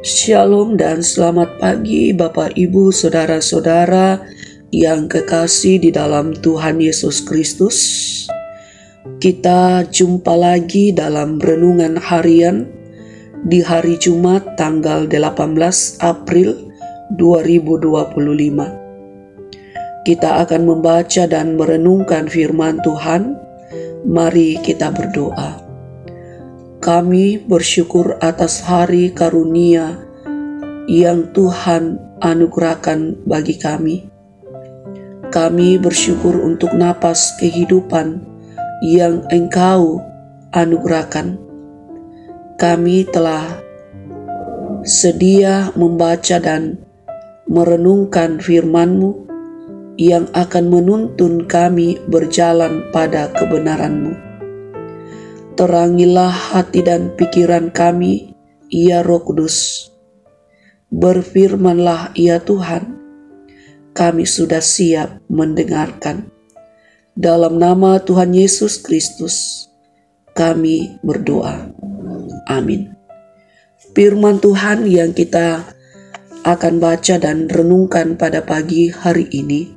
Shalom dan selamat pagi Bapak Ibu Saudara-saudara yang kekasih di dalam Tuhan Yesus Kristus. Kita jumpa lagi dalam renungan harian di hari Jumat tanggal 18 April 2025. Kita akan membaca dan merenungkan firman Tuhan. Mari kita berdoa. Kami bersyukur atas hari karunia yang Tuhan anugerahkan bagi kami. Kami bersyukur untuk napas kehidupan yang Engkau anugerahkan. Kami telah sedia membaca dan merenungkan firman-Mu yang akan menuntun kami berjalan pada kebenaran-Mu. Terangilah hati dan pikiran kami, ya Roh Kudus. Berfirmanlah, ya Tuhan, kami sudah siap mendengarkan. Dalam nama Tuhan Yesus Kristus, kami berdoa. Amin. Firman Tuhan yang kita akan baca dan renungkan pada pagi hari ini,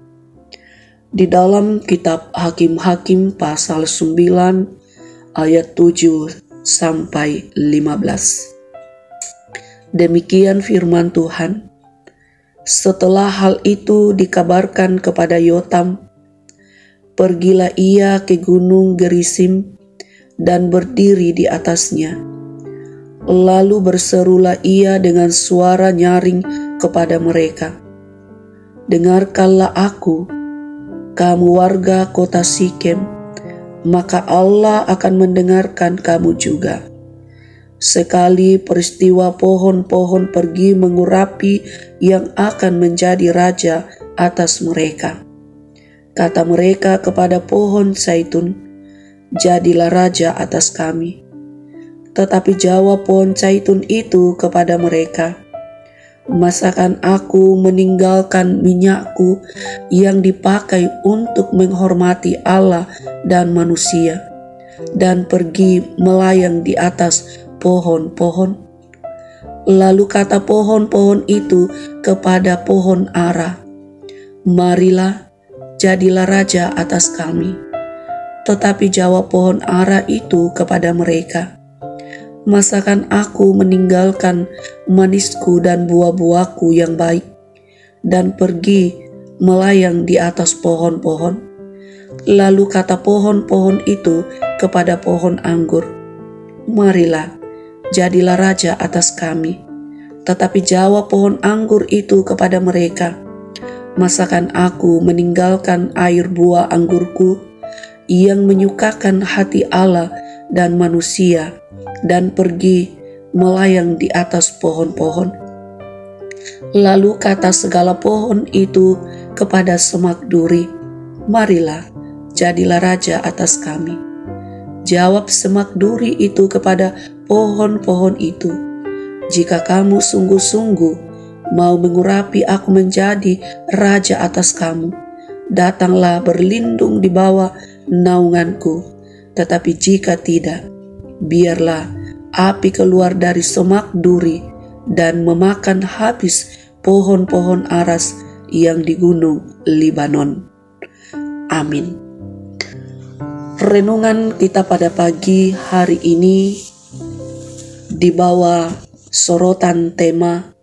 di dalam kitab Hakim-Hakim pasal 9, ayat 7 sampai 15. Demikian firman Tuhan. Setelah hal itu dikabarkan kepada Yotam, pergilah ia ke gunung Gerisim dan berdiri di atasnya. Lalu berserulah ia dengan suara nyaring kepada mereka, dengarkanlah aku, kamu warga kota Sikem, maka Allah akan mendengarkan kamu juga. Sekali peristiwa pohon-pohon pergi mengurapi yang akan menjadi raja atas mereka. Kata mereka kepada pohon zaitun, jadilah raja atas kami. Tetapi jawab pohon zaitun itu kepada mereka, masakan aku meninggalkan minyakku yang dipakai untuk menghormati Allah dan manusia, dan pergi melayang di atas pohon-pohon? Lalu kata pohon-pohon itu kepada pohon ara, marilah, jadilah raja atas kami. Tetapi jawab pohon ara itu kepada mereka, masakan aku meninggalkan manisku dan buah-buahku yang baik, dan pergi melayang di atas pohon-pohon? Lalu kata pohon-pohon itu kepada pohon anggur, marilah, jadilah raja atas kami. Tetapi jawab pohon anggur itu kepada mereka, masakan aku meninggalkan air buah anggurku yang menyukakan hati Allah dan manusia, dan pergi melayang di atas pohon-pohon? Lalu kata segala pohon itu kepada semak duri, marilah, jadilah raja atas kami. Jawab semak duri itu kepada pohon-pohon itu, jika kamu sungguh-sungguh mau mengurapi aku menjadi raja atas kamu, datanglah berlindung di bawah naunganku. Tetapi jika tidak, biarlah api keluar dari semak duri dan memakan habis pohon-pohon aras yang di gunung Libanon. Amin. Renungan kita pada pagi hari ini dibawa sorotan tema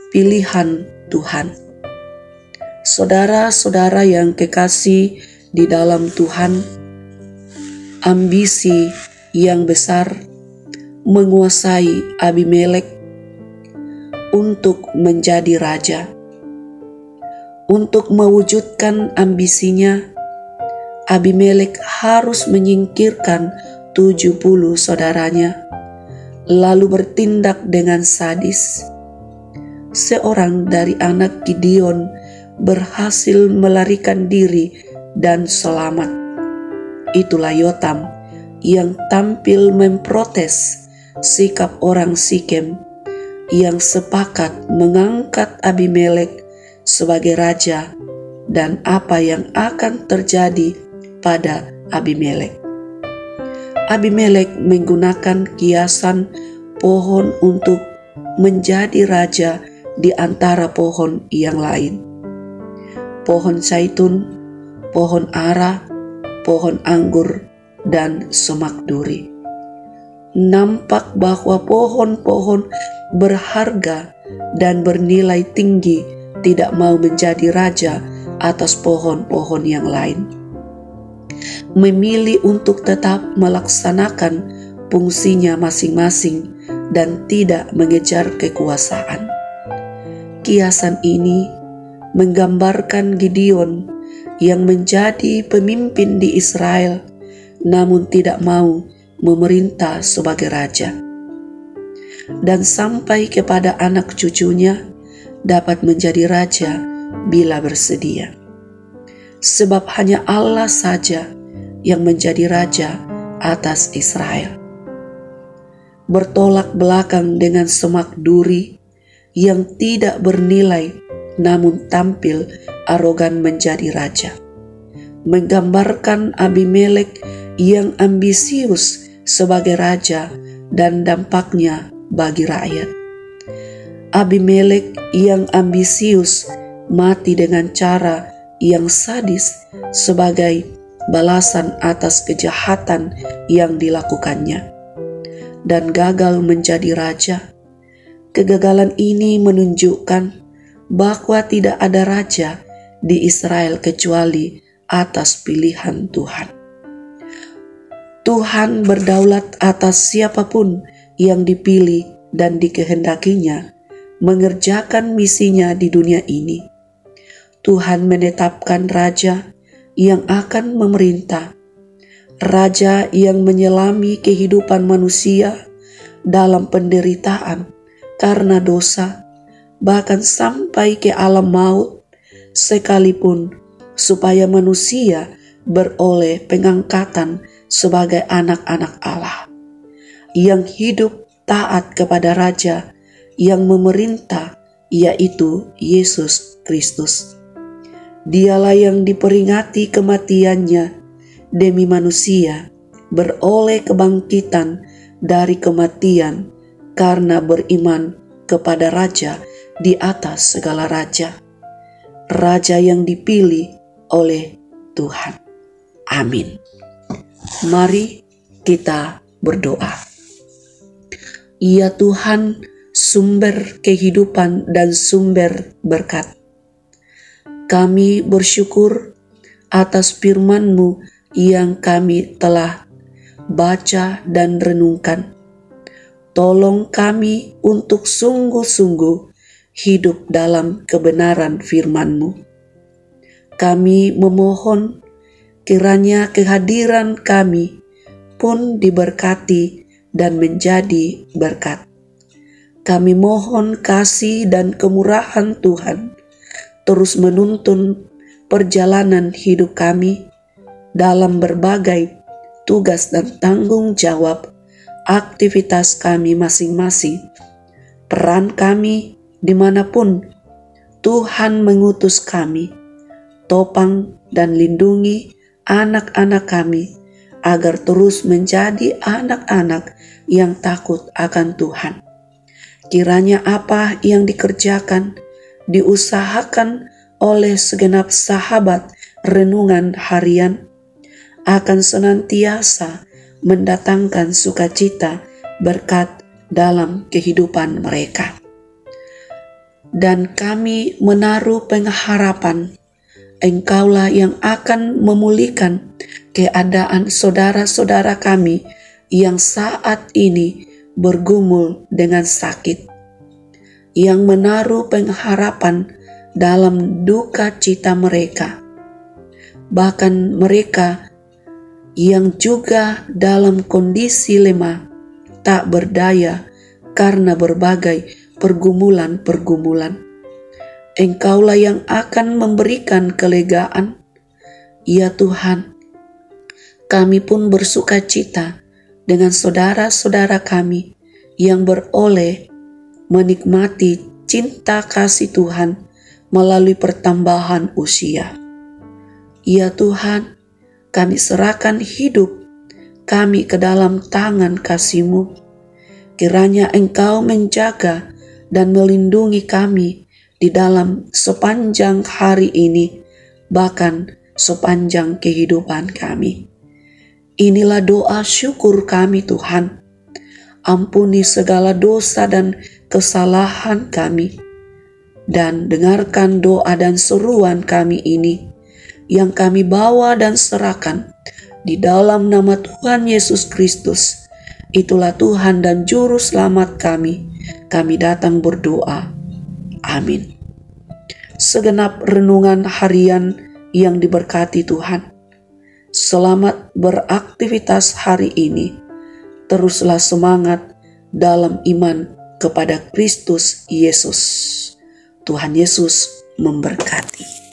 pilihan Tuhan. Saudara-saudara yang kekasih di dalam Tuhan, ambisi yang besar menguasai Abimelek untuk menjadi raja. Untuk mewujudkan ambisinya, Abimelek harus menyingkirkan 70 saudaranya, lalu bertindak dengan sadis. Seorang dari anak Gideon berhasil melarikan diri dan selamat. Itulah Yotam yang tampil memprotes sikap orang Sikem yang sepakat mengangkat Abimelek sebagai raja dan apa yang akan terjadi pada Abimelek. Abimelek menggunakan kiasan pohon untuk menjadi raja di antara pohon yang lain. Pohon zaitun, pohon ara, pohon anggur, dan semak duri. Nampak bahwa pohon-pohon berharga dan bernilai tinggi tidak mau menjadi raja atas pohon-pohon yang lain. Memilih untuk tetap melaksanakan fungsinya masing-masing dan tidak mengejar kekuasaan. Kiasan ini menggambarkan Gideon yang menjadi pemimpin di Israel namun tidak mau memerintah sebagai raja, dan sampai kepada anak cucunya dapat menjadi raja bila bersedia. Sebab hanya Allah saja yang menjadi raja atas Israel. Bertolak belakang dengan semak duri yang tidak bernilai namun tampil arogan menjadi raja, menggambarkan Abimelek yang ambisius sebagai raja dan dampaknya bagi rakyat. Abimelek yang ambisius mati dengan cara yang sadis sebagai balasan atas kejahatan yang dilakukannya, dan gagal menjadi raja. Kegagalan ini menunjukkan bahwa tidak ada raja di Israel kecuali atas pilihan Tuhan. Tuhan berdaulat atas siapapun yang dipilih dan dikehendakinya mengerjakan misinya di dunia ini. Tuhan menetapkan raja yang akan memerintah, raja yang menyelami kehidupan manusia dalam penderitaan karena dosa, bahkan sampai ke alam maut, sekalipun supaya manusia beroleh pengangkatan sebagai anak-anak Allah, yang hidup taat kepada Raja yang memerintah, yaitu Yesus Kristus. Dialah yang diperingati kematiannya demi manusia, beroleh kebangkitan dari kematian karena beriman kepada Raja di atas segala raja, Raja yang dipilih oleh Tuhan. Amin. Mari kita berdoa. Ya Tuhan, sumber kehidupan dan sumber berkat, kami bersyukur atas firman-Mu yang kami telah baca dan renungkan. Tolong kami untuk sungguh-sungguh hidup dalam kebenaran firman-Mu. Kami memohon kiranya kehadiran kami pun diberkati dan menjadi berkat. Kami mohon kasih dan kemurahan Tuhan terus menuntun perjalanan hidup kami dalam berbagai tugas dan tanggung jawab aktivitas kami masing-masing, peran kami dimanapun Tuhan mengutus kami. Topang dan lindungi anak-anak kami agar terus menjadi anak-anak yang takut akan Tuhan. Kiranya apa yang dikerjakan, diusahakan oleh segenap sahabat renungan harian akan senantiasa mendatangkan sukacita berkat dalam kehidupan mereka. Dan kami menaruh pengharapan Engkaulah yang akan memulihkan keadaan saudara-saudara kami yang saat ini bergumul dengan sakit, yang menaruh pengharapan dalam duka cita mereka, bahkan mereka yang juga dalam kondisi lemah, tak berdaya karena berbagai pergumulan-pergumulan. Engkaulah yang akan memberikan kelegaan. Ya Tuhan, kami pun bersuka cita dengan saudara-saudara kami yang beroleh menikmati cinta kasih Tuhan melalui pertambahan usia. Ya Tuhan, kami serahkan hidup kami ke dalam tangan kasih-Mu. Kiranya Engkau menjaga dan melindungi kami di dalam sepanjang hari ini, bahkan sepanjang kehidupan kami. Inilah doa syukur kami Tuhan. Ampuni segala dosa dan kesalahan kami, dan dengarkan doa dan seruan kami ini yang kami bawa dan serahkan di dalam nama Tuhan Yesus Kristus. Itulah Tuhan dan Juru Selamat kami. Kami datang berdoa. Amin. Segenap renungan harian yang diberkati Tuhan. Selamat beraktivitas hari ini. Teruslah semangat dalam iman kepada Kristus Yesus. Tuhan Yesus memberkati.